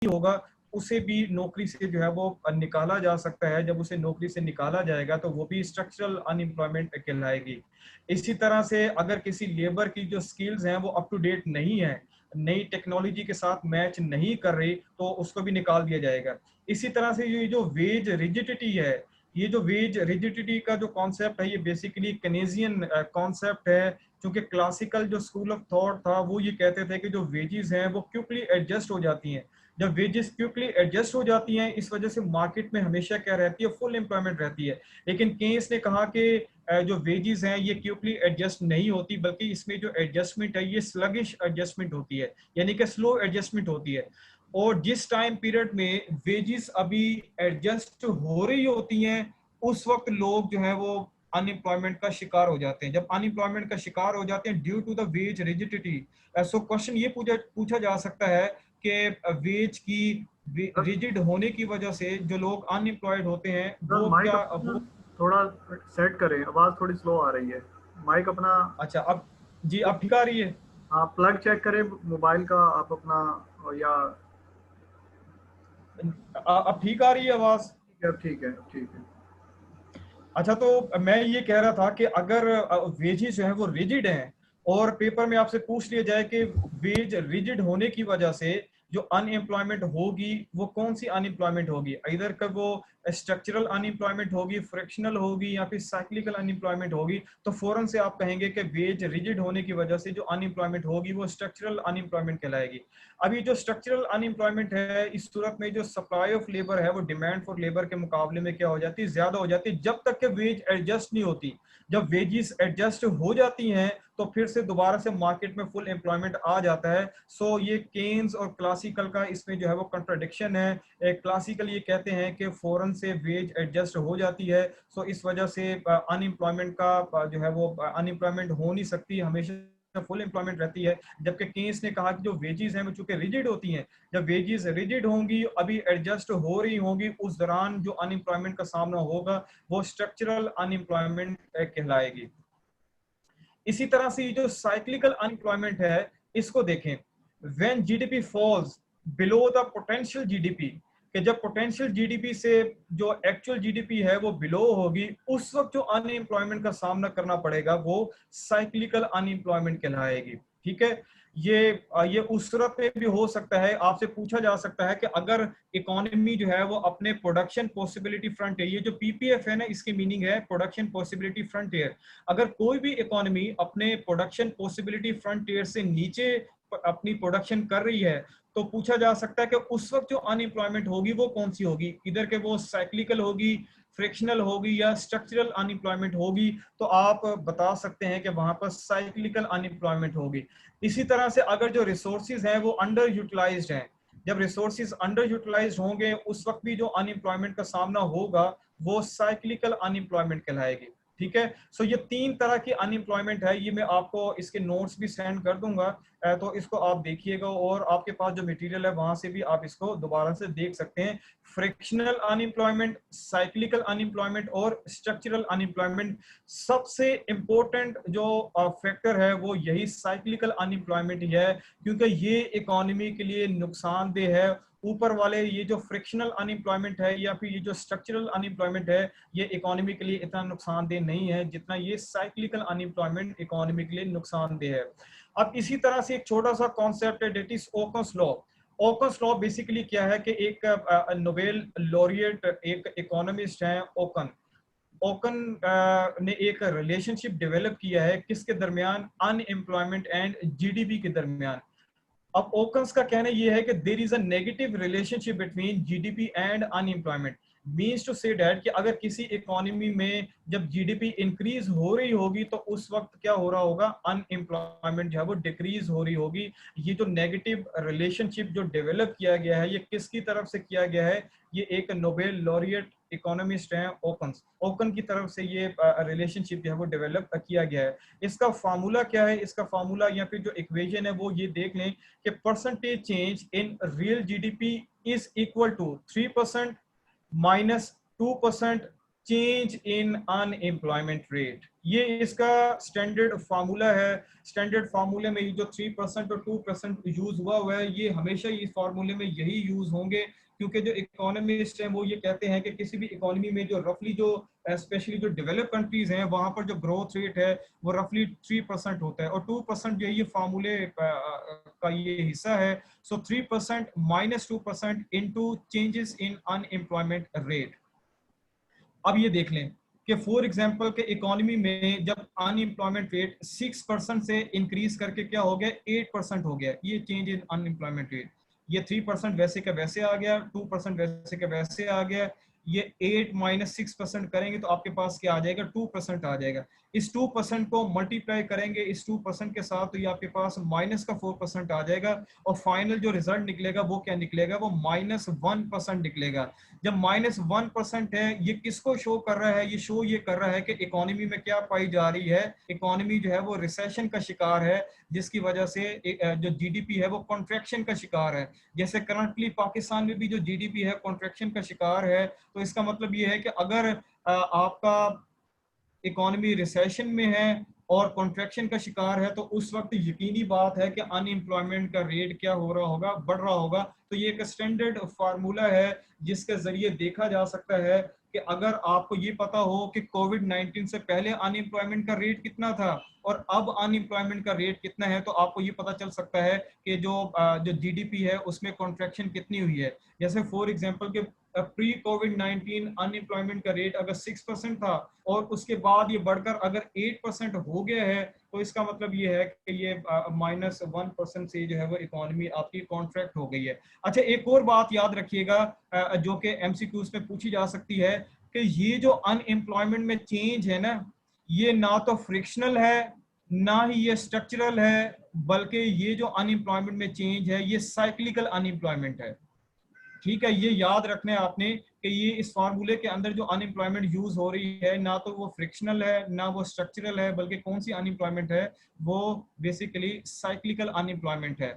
होगा उसे भी नौकरी से जो है वो निकाला जा सकता है। जब उसे नौकरी से निकाला जाएगा तो वो भी स्ट्रक्चरल अनएम्प्लॉयमेंट कहलाएगी। इसी तरह से अगर किसी लेबर की जो स्किल्स हैं वो अप टू डेट नहीं है, नई टेक्नोलॉजी के साथ मैच नहीं कर रही, तो उसको भी निकाल दिया जाएगा। इसी तरह से ये जो वेज रिजिडिटी है, ये जो वेज रिजिडिटी का जो कॉन्सेप्ट है, ये बेसिकली कनेजियन कॉन्सेप्ट है। क्योंकि क्लासिकल जो स्कूल ऑफ थॉट था वो ये कहते थे कि जो वेजेस हैं वो क्विकली एडजस्ट हो जाती हैं। जब वेजेस क्विकली एडजस्ट हो जाती हैं, इस वजह से मार्केट में हमेशा क्या रहती है, फुल एम्प्लॉयमेंट रहती है। लेकिन केस ने कहा कि जो वेजेस हैं ये क्विकली एडजस्ट नहीं होती, बल्कि इसमें जो एडजस्टमेंट है ये स्लगिश एडजस्टमेंट होती है, यानी कि स्लो एडजस्टमेंट होती है। और जिस टाइम पीरियड में वेजेस अभी एडजस्ट हो रही होती हैं, उस वक्त लोग जो है वो अनएम्प्लॉयमेंट का शिकार हो जाते हैं। जब अनएम्प्लॉयमेंट का शिकार हो जाते हैं due to the wage rigidity, so question ये पूछा जा सकता है कि वेज की रिजिड होने की वजह से जो लोग अनएम्प्लॉयड होते हैं सर वो माइक क्या अपना वो थोड़ा सेट करें, आवाज़ थोड़ी स्लो आ रही है। माइक अपना अच्छा, अब जी अब ठीक आ रही है? आप प्लग चेक करें मोबाइल का आप अपना, या अब ठीक आ रही है आवाज? ठीक है, अब ठीक है, अब ठीक है। अच्छा, तो मैं ये कह रहा था कि अगर वेजेस जो है वो रिजिड हैं और पेपर में आपसे पूछ लिया जाए कि वेज रिजिड होने की वजह से जो अनएम्प्लॉयमेंट होगी वो कौन सी अनएम्प्लॉयमेंट होगी, इधर का वो स्ट्रक्चरल अनएम्प्लॉयमेंट होगी, फ्रिक्शनल होगी, या फिर साइक्लिकल अनएम्प्लॉयमेंट होगी, तो फौरन से आप कहेंगे कि वेज रिजिड होने की वजह से जो अनएम्प्लॉयमेंट होगी वो स्ट्रक्चरल अनएम्प्लॉयमेंट कहलाएगी। अभी जो स्ट्रक्चरल अनएम्प्लॉयमेंट है, इस सूरत में जो सप्लाई ऑफ लेबर है वो डिमांड फॉर लेबर के मुकाबले में क्या हो जाती है, ज्यादा हो जाती है, जब तक कि वेज एडजस्ट नहीं होती। जब वेजेस एडजस्ट हो जाती हैं तो फिर से दोबारा से मार्केट में फुल एम्प्लॉयमेंट आ जाता है। सो ये केन्स और क्लासिकल का इसमें जो है वो कंट्राडिक्शन है। क्लासिकल ये कहते हैं कि फौरन से वेज एडजस्ट हो जाती है, सो इस वजह से अनएम्प्लॉयमेंट का जो है वो अनएम्प्लॉयमेंट हो नहीं सकती, हमेशा फुल एम्प्लॉयमेंट रहती है। जबकि केन्स ने कहा कि जो वेजेस हैं वो चूंकि रिजिड होती हैं, जब वेजेस रिजिड होंगी, अभी एडजस्ट हो रही होंगी, उस दौरान जो अनएम्प्लॉयमेंट का सामना होगा वो स्ट्रक्चरल अनएम्प्लॉयमेंट कहलाएगी। इसी तरह से ये जो साइक्लिकल अनएम्प्लॉयमेंट है, इसको देखें। When GDP falls below the potential GDP, कि जब पोटेंशियल जीडीपी से जो एक्चुअल जीडीपी है वो बिलो होगी, उस वक्त जो अनएम्प्लॉयमेंट का सामना करना पड़ेगा वो साइक्लिकल अनएम्प्लॉयमेंट कहलाएगी। ठीक है, ये उस सूरत में भी हो सकता है, आपसे पूछा जा सकता है कि अगर इकोनॉमी जो है वो अपने प्रोडक्शन पॉसिबिलिटी फ्रंटियर, ये जो पीपीएफ है ना, इसकी मीनिंग है प्रोडक्शन पॉसिबिलिटी फ्रंटियर। अगर कोई भी इकोनॉमी अपने प्रोडक्शन पॉसिबिलिटी फ्रंटियर से नीचे अपनी प्रोडक्शन कर रही है, तो पूछा जा सकता है कि उस वक्त जो अनएम्प्लॉयमेंट होगी वो कौन सी होगी, इधर के वो साइक्लिकल होगी, फ्रिक्शनल होगी, या स्ट्रक्चरल अनएम्प्लॉयमेंट होगी। तो आप बता सकते हैं कि वहां पर साइक्लिकल अनएम्प्लॉयमेंट होगी। इसी तरह से अगर जो रिसोर्सेज हैं वो अंडर यूटिलाइज्ड हैं, जब रिसोर्सेज अंडर यूटिलाइज्ड होंगे उस वक्त भी जो अनएम्प्लॉयमेंट का सामना होगा वो साइक्लिकल अनएम्प्लॉयमेंट कहलाएगी। ठीक है, सो ये तीन तरह की अनएम्प्लॉयमेंट है, ये मैं आपको इसके नोट्स भी सेंड कर दूंगा, तो इसको आप देखिएगा, और आपके पास जो मटेरियल है वहां से भी आप इसको दोबारा से देख सकते हैं। फ्रिक्शनल अनएम्प्लॉयमेंट, साइक्लिकल अनएम्प्लॉयमेंट और स्ट्रक्चरल अनएम्प्लॉयमेंट, सबसे इंपॉर्टेंट जो फैक्टर है वो यही साइक्लिकल अनएम्प्लॉयमेंट ही है, क्योंकि ये इकोनॉमी के लिए नुकसानदेह है। ऊपर वाले ये जो फ्रिक्शनल अनएम्प्लॉयमेंट है या फिर ये जो स्ट्रक्चरल अनएम्प्लॉयमेंट है, ये इकोनॉमी के लिए इतना नुकसानदेह नहीं है जितना ये साइक्लिकल अनएम्प्लॉयमेंट इकोनॉमी के लिए नुकसानदेह है। अब इसी तरह से एक छोटा सा कॉन्सेप्ट है, that is Okun's law. Okun's law basically क्या है कि एक नोबेल लॉरिएट एक इकोनॉमिस्ट हैं ओकन। ओकन ने एक रिलेशनशिप डेवलप किया है किसके दरमियान, अनएम्प्लॉयमेंट एंड जीडीपी के दरमियान। अब ओकन्स का कहना यह है कि there is a negative relationship between GDP and unemployment. Means to say that कि अगर किसी इकोनॉमी में जब जीडीपी इंक्रीज हो रही होगी तो उस वक्त क्या हो रहा होगा, अनएम्प्लॉयमेंट जो है वो डिक्रीज हो रही होगी। ये जो नेगेटिव रिलेशनशिप जो डेवलप किया गया है, ये किसकी तरफ से किया गया है, ये एक नोबेल लॉरिएट इकोनॉमिस्ट हैं ओकन्स, ओकन की तरफ से ये रिलेशनशिप जो है वो डेवलप किया गया है। इसका फार्मूला क्या है, इसका फार्मूला या फिर जो इक्वेशन है वो ये देख लें कि percentage change in real GDP is equal to 3% minus 2% change in unemployment rate. ये इसका स्टैंडर्ड फार्मूला है। स्टैंडर्ड फार्मूले में ये जो 3% और 2% यूज हुआ है, ये हमेशा इस फार्मूले में यही यूज होंगे, क्योंकि जो इकोनॉमिस्ट हैं वो ये कहते हैं कि किसी भी इकोनॉमी में जो रफली जो स्पेशली जो डेवलप कंट्रीज हैं वहां पर जो ग्रोथ रेट है वो रफली 3% होता है, और 2% जो ये फार्मूले का ये हिस्सा है। सो 3% minus 2% into changes in unemployment rate. अब ये देख लें कि फॉर एग्जांपल के इकोनॉमी में जब अनएम्प्लॉयमेंट रेट 6% से इंक्रीज करके क्या हो गया, 8% हो गया, ये चेंज इन अनएम्प्लॉयमेंट रेट। ये 3% वैसे का वैसे आ गया, 2% वैसे का वैसे आ गया। ये 8 माइनस 6% करेंगे तो आपके पास क्या आ जाएगा, 2% आ जाएगा। इस 2% को मल्टीप्लाई करेंगे इस 2% के साथ, तो ये आपके पास माइनस का 4% आ जाएगा, और फाइनल जो रिजल्ट निकलेगा वो क्या निकलेगा, वो -1% निकलेगा। जब -1% है, ये किसको शो कर रहा है, ये शो ये कर रहा है कि इकोनॉमी में क्या पाई जा रही है, इकोनॉमी जो है वो रिसेशन का शिकार है, जिसकी वजह से जो जीडीपी है वो कॉन्ट्रैक्शन का शिकार है। जैसे करंटली पाकिस्तान में भी जो जीडीपी है कॉन्ट्रैक्शन का शिकार है, तो इसका मतलब ये है कि अगर आपका इकोनॉमी रिसेशन में है और कॉन्ट्रैक्शन का शिकार है, तो उस वक्त यकीनी बात है कि अनएम्प्लॉयमेंट का रेट क्या हो रहा होगा, बढ़ रहा होगा। तो ये एक स्टैंडर्ड फार्मूला है जिसके जरिए देखा जा सकता है कि अगर आपको ये पता हो कि कोविड-19 से पहले अनएम्प्लॉयमेंट का रेट कितना था और अब अनएम्प्लॉयमेंट का रेट कितना है, तो आपको ये पता चल सकता है कि जो जीडीपी है उसमें कॉन्ट्रैक्शन कितनी हुई है। जैसे फॉर एग्जांपल के प्री कोविड-19 अनएम्प्लॉयमेंट का रेट अगर 6% था और उसके बाद ये बढ़कर अगर 8% हो गया है, तो इसका मतलब ये है कि ये -1% से जो है वो इकोनॉमी आपकी कॉन्ट्रैक्ट हो गई है। अच्छा, एक और बात याद रखिएगा जो कि एमसीक्यूज में पूछी जा सकती है, कि ये जो अनएम्प्लॉयमेंट में चेंज है ना, ये ना तो फ्रिक्शनल है ना ही ये स्ट्रक्चरल है, बल्कि ये जो अनएम्प्लॉयमेंट में चेंज है ये साइक्लिकल अनएम्प्लॉयमेंट है। ठीक है, ये याद रखना है आपने कि ये इस फार्मूले के अंदर जो अनएम्प्लॉयमेंट यूज हो रही है ना तो वो फ्रिक्शनल है ना वो स्ट्रक्चरल है, बल्कि कौन सी अनएम्प्लॉयमेंट है, वो बेसिकली साइक्लिकल अनएम्प्लॉयमेंट है।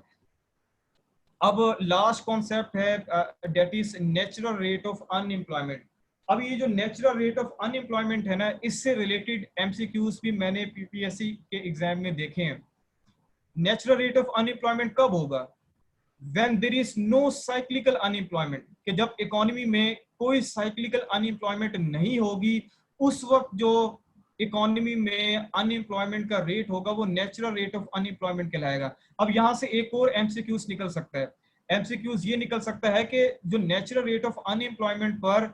अब लास्ट कॉन्सेप्ट है that is natural rate of unemployment. अब ये जो नेचुरल रेट ऑफ अनएम्प्लॉयमेंट है ना, इससे रिलेटेड एमसीक्यूज भी मैंने पीपीएससी के एग्जाम में देखे हैं। नेचुरल रेट ऑफ अनएम्प्लॉयमेंट कब होगा, when there is no cyclical unemployment, कि जब इकोनॉमी में कोई साइक्लिकल अनएम्प्लॉयमेंट नहीं होगी, उस वक्त जो इकोनॉमी में अनएम्प्लॉयमेंट का रेट होगा वो नेचुरल रेट ऑफ अनएम्प्लॉयमेंट कहलाएगा। अब यहां से एक और एमसीक्यूज निकल सकता है। एमसीक्यूज ये निकल सकता है कि जो नेचुरल रेट ऑफ अनएम्प्लॉयमेंट पर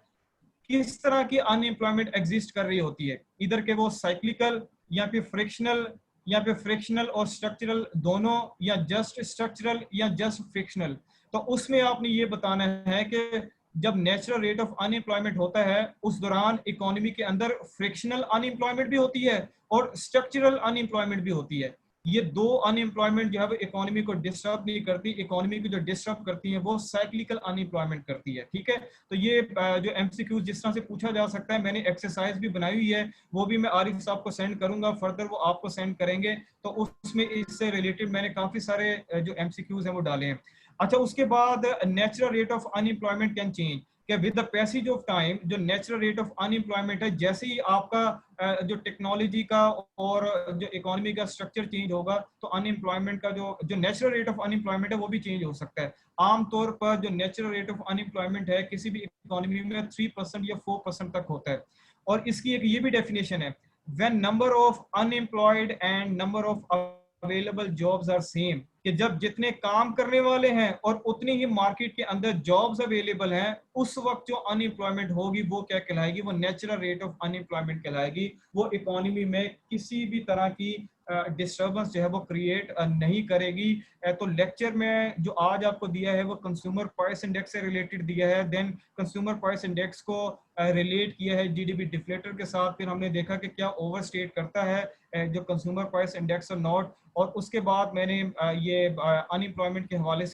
किस तरह की अनएम्प्लॉयमेंट एग्जिस्ट कर रही होती है, इधर के वो साइक्लिकल या फिर फ्रिक्शनल, या फिर फ्रिक्शनल और स्ट्रक्चरल दोनों, या जस्ट स्ट्रक्चरल या जस्ट फ्रिक्शनल। तो उसमें आपने ये बताना है कि जब नेचुरल रेट ऑफ अनएम्प्लॉयमेंट होता है उस दौरान इकोनॉमी के अंदर फ्रिक्शनल अनएम्प्लॉयमेंट भी होती है और स्ट्रक्चरल अनएम्प्लॉयमेंट भी होती है। ये दो अनएम्प्लॉयमेंट जो है वो इकोनॉमी को डिस्टर्ब नहीं करती, इकोनॉमी को जो डिस्टर्ब करती है वो साइक्लिकल अनएम्प्लॉयमेंट करती है। ठीक है, तो ये जो एमसीक्यू जिस तरह से पूछा जा सकता है, मैंने एक्सरसाइज भी बनाई हुई है, वो भी मैं आरिफ साहब को सेंड करूंगा, फर्दर वो आपको सेंड करेंगे। तो उसमें इससे रिलेटेड मैंने काफी सारे जो एमसीक्यूज हैं वो डाले हैं। अच्छा, उसके बाद natural rate of unemployment can change, कि with the passage of time जो नेचुरल रेट ऑफ अनएम्प्लॉयमेंट है, जैसे ही आपका जो टेक्नोलॉजी का और जो इकोनॉमी का स्ट्रक्चर चेंज होगा, तो अनएम्प्लॉयमेंट का जो नेचुरल रेट ऑफ अनएम्प्लॉयमेंट है वो भी चेंज हो सकता है। आमतौर पर जो नेचुरल रेट ऑफ अनएम्प्लॉयमेंट है किसी भी इकोनॉमी में 3% या 4% तक होता है। और इसकी एक ये भी डेफिनेशन है, when number of unemployed and number of available jobs are same, कि जब जितने काम करने वाले हैं और उतनी ही मार्केट के अंदर जॉब्स अवेलेबल हैं, उस वक्त जो अनएम्प्लॉयमेंट होगी वो क्या कहलाएगी, वो नेचुरल रेट ऑफ अनएम्प्लॉयमेंट कहलाएगी। वो इकोनॉमी में किसी भी तरह की डिस्टर्बेंस जो है वो क्रिएट नहीं करेगी। तो लेक्चर में जो आज आपको दिया है वो कंज्यूमर प्राइस इंडेक्स से रिलेटेड दिया है, देन कंज्यूमर प्राइस इंडेक्स को रिलेट किया है जीडीपी डिफ्लेटर के साथ, फिर हमने देखा कि क्या ओवरस्टेट करता है जो कंज्यूमर प्राइस इंडेक्स और नॉट, और उसके बाद मैंने ये अनएम्प्लॉयमेंट के हवाले